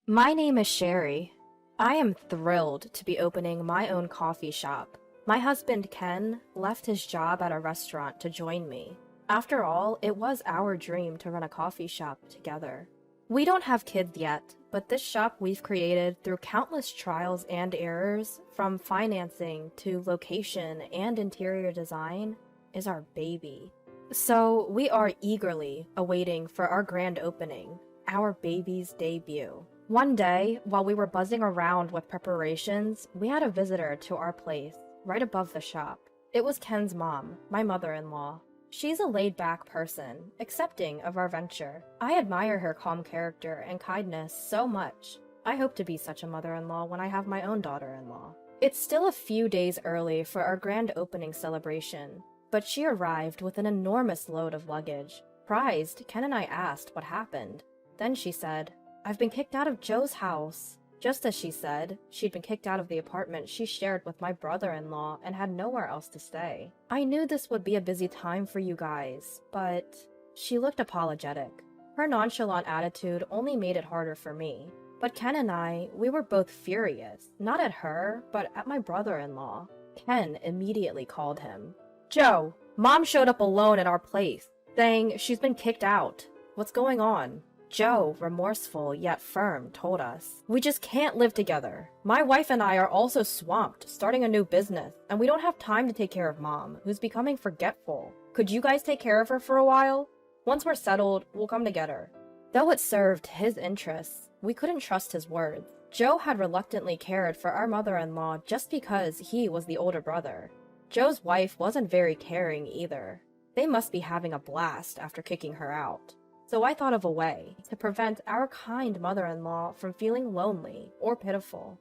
My name is Sherry. I am thrilled to be opening my own coffee shop. My husband Ken left his job at a restaurant to join me. After all, it was our dream to run a coffee shop together. We don't have kids yet, but this shop we've created through countless trials and errors, from financing to location and interior design, is our baby. So we are eagerly awaiting for our grand opening, our baby's debut. One day, while we were buzzing around with preparations, we had a visitor to our place, right above the shop. It was Ken's mom, my mother-in-law. She's a laid-back person, accepting of our venture. I admire her calm character and kindness so much. I hope to be such a mother-in-law when I have my own daughter-in-law. It's still a few days early for our grand opening celebration, but she arrived with an enormous load of luggage. Surprised, Ken and I asked what happened. Then she said, "I've been kicked out of Joe's house." Just as she said, she'd been kicked out of the apartment she shared with my brother-in-law and had nowhere else to stay. I knew this would be a busy time for you guys, but... She looked apologetic. Her nonchalant attitude only made it harder for me. But Ken and I, we were both furious, not at her, but at my brother-in-law. Ken immediately called him. "Joe, Mom showed up alone at our place, saying she's been kicked out. What's going on?" Joe, remorseful yet firm, told us, "We just can't live together. My wife and I are also swamped, starting a new business, and we don't have time to take care of Mom, who's becoming forgetful. Could you guys take care of her for a while? Once we're settled, we'll come to get her." Though it served his interests, we couldn't trust his words. Joe had reluctantly cared for our mother-in-law just because he was the older brother. Joe's wife wasn't very caring either. They must be having a blast after kicking her out. So I thought of a way to prevent our kind mother-in-law from feeling lonely or pitiful.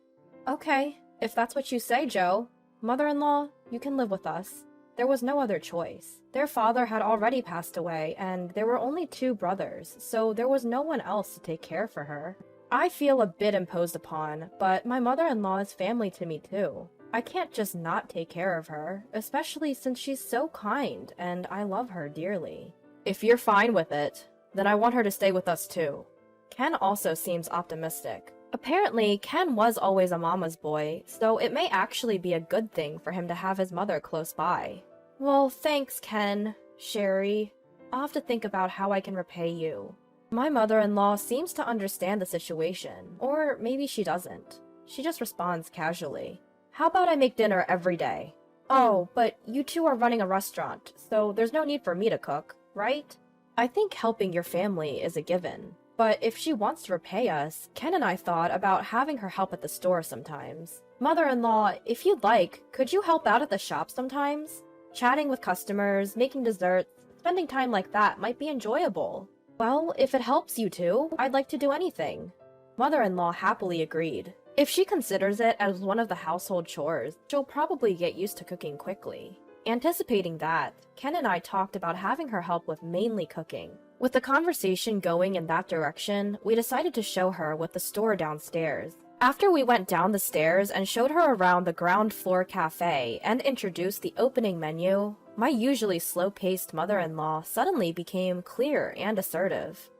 "Okay, if that's what you say, Joe. Mother-in-law, you can live with us." There was no other choice. Their father had already passed away, and there were only two brothers, so there was no one else to take care for her. I feel a bit imposed upon, but my mother-in-law is family to me too. I can't just not take care of her, especially since she's so kind and I love her dearly. "If you're fine with it, then I want her to stay with us too." Ken also seems optimistic. Apparently, Ken was always a mama's boy, so it may actually be a good thing for him to have his mother close by. "Well, thanks, Ken. Sherry. I'll have to think about how I can repay you." My mother-in-law seems to understand the situation, or maybe she doesn't. She just responds casually. "How about I make dinner every day?" "Oh, but you two are running a restaurant, so there's no need for me to cook, right?" I think helping your family is a given. But if she wants to repay us, Ken and I thought about having her help at the store sometimes. "Mother-in-law, if you'd like, could you help out at the shop sometimes? Chatting with customers, making desserts, spending time like that might be enjoyable." "Well, if it helps you two, I'd like to do anything." Mother-in-law happily agreed. If she considers it as one of the household chores, she'll probably get used to cooking quickly. Anticipating that, Ken and I talked about having her help with mainly cooking. With the conversation going in that direction, we decided to show her with the store downstairs. After we went down the stairs and showed her around the ground floor cafe and introduced the opening menu, my usually slow-paced mother-in-law suddenly became clear and assertive.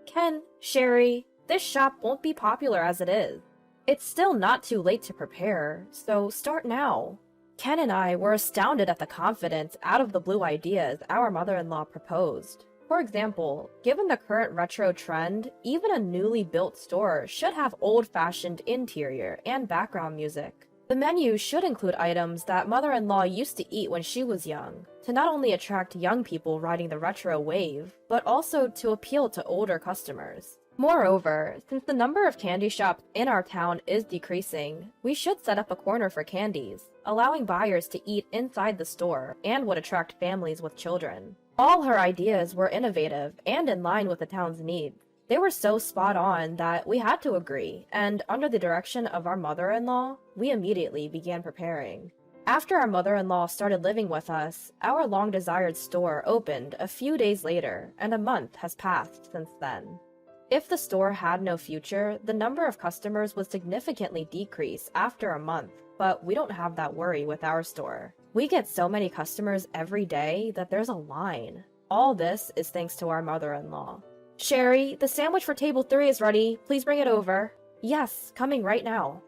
"Ken, Sherry, this shop won't be popular as it is. It's still not too late to prepare, so start now." Ken and I were astounded at the confidence, out-of-the-blue ideas our mother-in-law proposed. For example, given the current retro trend, even a newly built store should have old-fashioned interior and background music. The menu should include items that mother-in-law used to eat when she was young, to not only attract young people riding the retro wave, but also to appeal to older customers. Moreover, since the number of candy shops in our town is decreasing, we should set up a corner for candies, allowing buyers to eat inside the store and would attract families with children. All her ideas were innovative and in line with the town's needs. They were so spot on that we had to agree, and under the direction of our mother-in-law, we immediately began preparing. After our mother-in-law started living with us, our long-desired store opened a few days later, and a month has passed since then. If the store had no future, the number of customers would significantly decrease after a month, but we don't have that worry with our store. We get so many customers every day that there's a line. All this is thanks to our mother-in-law. "Sherry, the sandwich for table 3 is ready. Please bring it over." Yes, coming right now.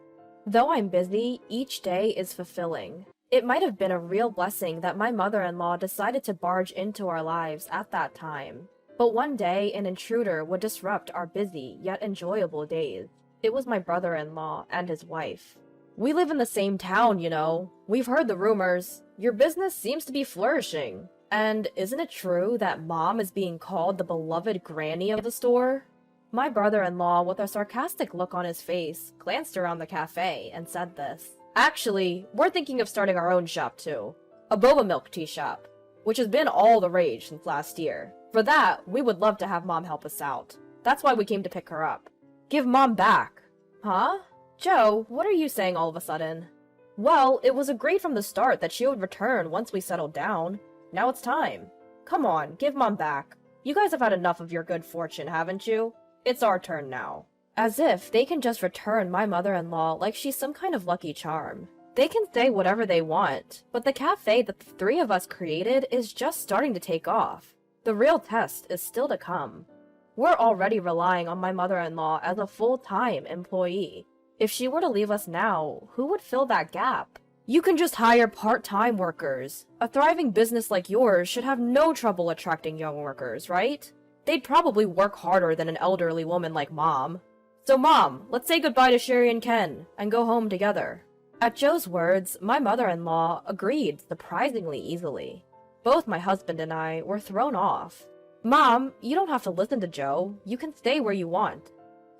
Though I'm busy, each day is fulfilling. It might have been a real blessing that my mother-in-law decided to barge into our lives at that time. But one day, an intruder would disrupt our busy yet enjoyable days. It was my brother-in-law and his wife. We live in the same town, you know. We've heard the rumors. Your business seems to be flourishing. And isn't it true that Mom is being called the beloved granny of the store? My brother-in-law, with a sarcastic look on his face, glanced around the cafe and said this. Actually, we're thinking of starting our own shop too. A boba milk tea shop, which has been all the rage since last year. For that, we would love to have Mom help us out. That's why we came to pick her up. Give Mom back. Huh? Joe, what are you saying all of a sudden? Well, it was agreed from the start that she would return once we settled down. Now it's time. Come on, give Mom back. You guys have had enough of your good fortune, haven't you? It's our turn now. As if they can just return my mother-in-law like she's some kind of lucky charm. They can say whatever they want, but the cafe that the three of us created is just starting to take off. The real test is still to come. We're already relying on my mother-in-law as a full-time employee. If she were to leave us now, who would fill that gap? You can just hire part-time workers. A thriving business like yours should have no trouble attracting young workers, right? They'd probably work harder than an elderly woman like Mom. So Mom, let's say goodbye to Sherry and Ken, and go home together. At Joe's words, my mother-in-law agreed surprisingly easily. Both my husband and I were thrown off. Mom, you don't have to listen to Joe. You can stay where you want.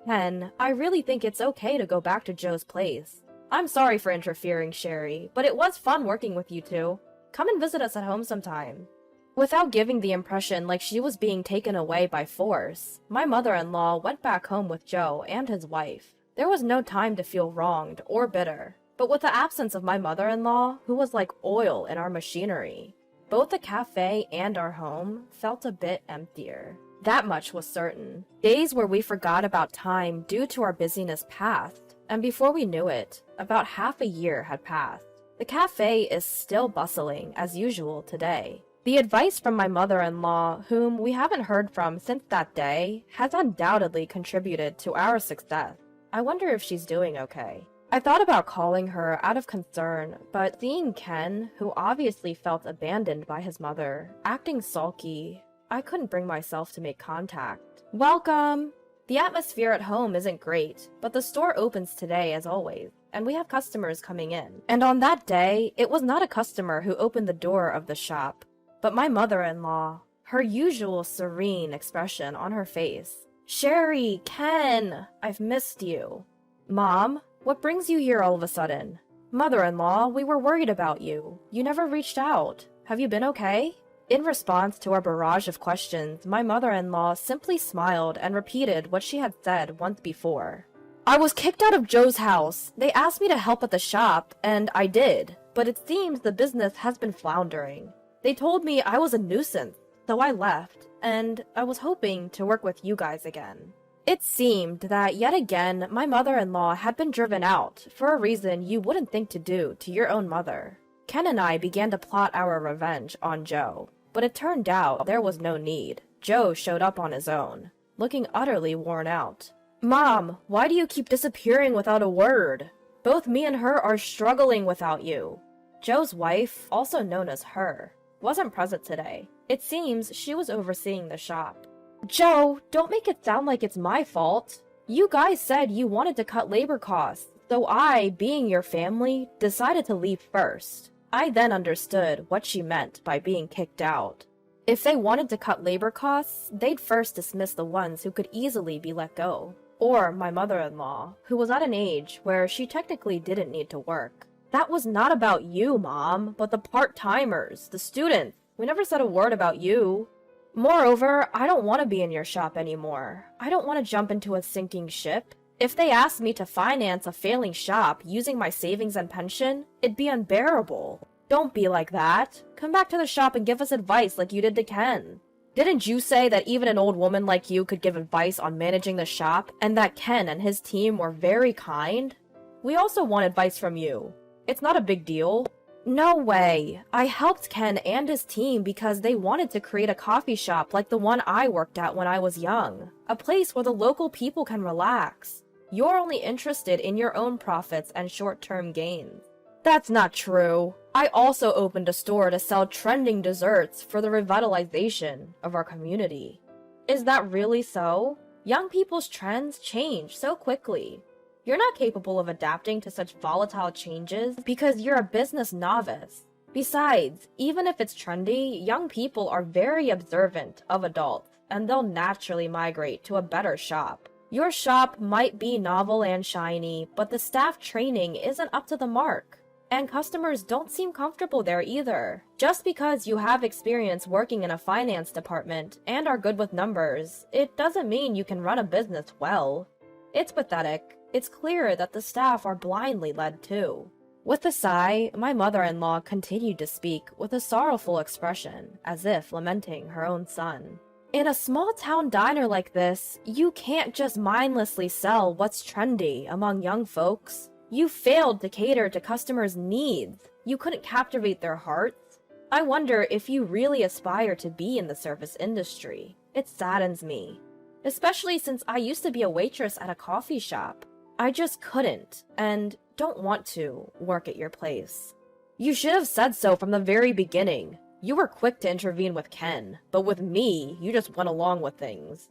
Ken, I really think it's okay to go back to Joe's place. I'm sorry for interfering, Sherry, but it was fun working with you two. Come and visit us at home sometime. Without giving the impression like she was being taken away by force, my mother-in-law went back home with Joe and his wife. There was no time to feel wronged or bitter, but with the absence of my mother-in-law, who was like oil in our machinery, both the cafe and our home felt a bit emptier. That much was certain. Days where we forgot about time due to our busyness passed, and before we knew it, about half a year had passed. The cafe is still bustling as usual today. The advice from my mother-in-law, whom we haven't heard from since that day, has undoubtedly contributed to our success. I wonder if she's doing okay. I thought about calling her out of concern, but seeing Ken, who obviously felt abandoned by his mother, acting sulky, I couldn't bring myself to make contact. Welcome! The atmosphere at home isn't great, but the store opens today as always, and we have customers coming in. And on that day, it was not a customer who opened the door of the shop, but my mother-in-law, her usual serene expression on her face. Sherry, Ken, I've missed you. Mom, what brings you here all of a sudden? Mother-in-law, we were worried about you. You never reached out. Have you been okay? In response to our barrage of questions, my mother-in-law simply smiled and repeated what she had said once before. I was kicked out of Joe's house. They asked me to help at the shop, and I did, but it seems the business has been floundering. They told me I was a nuisance, so I left, and I was hoping to work with you guys again. It seemed that yet again my mother-in-law had been driven out for a reason you wouldn't think to do to your own mother. Ken and I began to plot our revenge on Joe, but it turned out there was no need. Joe showed up on his own, looking utterly worn out. Mom, why do you keep disappearing without a word? Both me and her are struggling without you. Joe's wife, also known as Her, wasn't present today. It seems she was overseeing the shop. Joe, don't make it sound like it's my fault. You guys said you wanted to cut labor costs, so I, being your family, decided to leave first. I then understood what she meant by being kicked out. If they wanted to cut labor costs, they'd first dismiss the ones who could easily be let go. Or my mother-in-law, who was at an age where she technically didn't need to work. That was not about you, Mom, but the part-timers, the students. We never said a word about you. Moreover, I don't want to be in your shop anymore. I don't want to jump into a sinking ship. If they asked me to finance a failing shop using my savings and pension, it'd be unbearable. Don't be like that. Come back to the shop and give us advice like you did to Ken. Didn't you say that even an old woman like you could give advice on managing the shop, and that Ken and his team were very kind? We also want advice from you. It's not a big deal. No way. I helped Ken and his team because they wanted to create a coffee shop like the one I worked at when I was young. A place where the local people can relax. You're only interested in your own profits and short-term gains. That's not true. I also opened a store to sell trending desserts for the revitalization of our community. Is that really so? Young people's trends change so quickly. You're not capable of adapting to such volatile changes because you're a business novice. Besides, even if it's trendy, young people are very observant of adults, and they'll naturally migrate to a better shop. Your shop might be novel and shiny, but the staff training isn't up to the mark. And customers don't seem comfortable there either. Just because you have experience working in a finance department and are good with numbers, it doesn't mean you can run a business well. It's pathetic. It's clear that the staff are blindly led too. With a sigh, my mother-in-law continued to speak with a sorrowful expression, as if lamenting her own son. In a small-town diner like this, you can't just mindlessly sell what's trendy among young folks. You failed to cater to customers' needs. You couldn't captivate their hearts. I wonder if you really aspire to be in the service industry. It saddens me. Especially since I used to be a waitress at a coffee shop. I just couldn't, and don't want to, work at your place. You should have said so from the very beginning. You were quick to intervene with Ken, but with me, you just went along with things.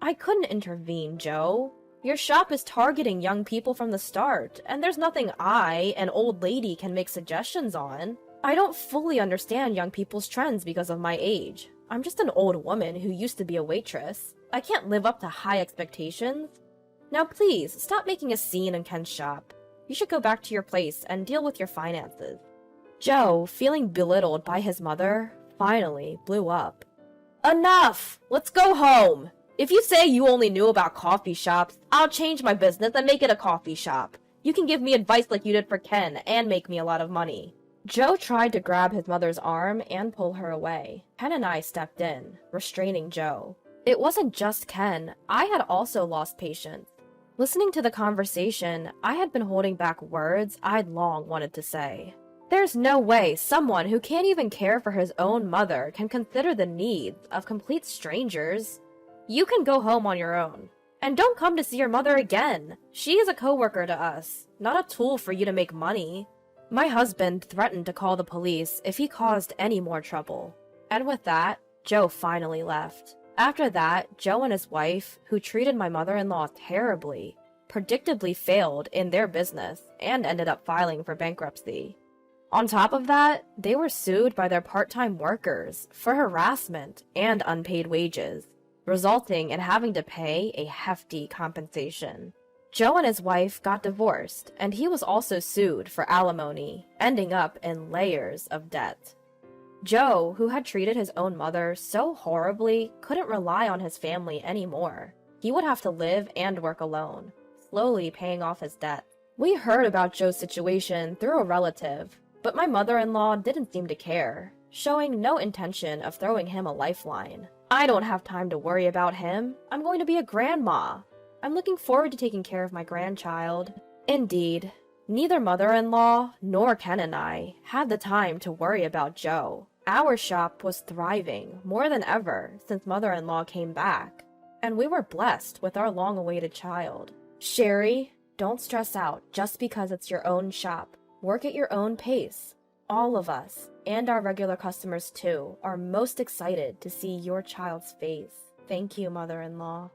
I couldn't intervene, Joe. Your shop is targeting young people from the start, and there's nothing I, an old lady, can make suggestions on. I don't fully understand young people's trends because of my age. I'm just an old woman who used to be a waitress. I can't live up to high expectations. Now please, stop making a scene in Ken's shop. You should go back to your place and deal with your finances. Joe, feeling belittled by his mother, finally blew up. Enough! Let's go home! If you say you only knew about coffee shops, I'll change my business and make it a coffee shop. You can give me advice like you did for Ken and make me a lot of money. Joe tried to grab his mother's arm and pull her away. Ken and I stepped in, restraining Joe. It wasn't just Ken. I had also lost patience. Listening to the conversation, I had been holding back words I'd long wanted to say. There's no way someone who can't even care for his own mother can consider the needs of complete strangers. You can go home on your own. And don't come to see your mother again. She is a coworker to us, not a tool for you to make money. My husband threatened to call the police if he caused any more trouble. And with that, Joe finally left. After that, Joe and his wife, who treated my mother-in-law terribly, predictably failed in their business and ended up filing for bankruptcy. On top of that, they were sued by their part-time workers for harassment and unpaid wages, resulting in having to pay a hefty compensation. Joe and his wife got divorced, and he was also sued for alimony, ending up in layers of debt. Joe, who had treated his own mother so horribly, couldn't rely on his family anymore. He would have to live and work alone, slowly paying off his debt. We heard about Joe's situation through a relative, but my mother-in-law didn't seem to care, showing no intention of throwing him a lifeline. I don't have time to worry about him. I'm going to be a grandma. I'm looking forward to taking care of my grandchild. Indeed, neither mother-in-law nor Ken and I had the time to worry about Joe. Our shop was thriving more than ever since mother-in-law came back, and we were blessed with our long-awaited child. Sherry, don't stress out just because it's your own shop. Work at your own pace. All of us, and our regular customers too, are most excited to see your child's face. Thank you, mother-in-law.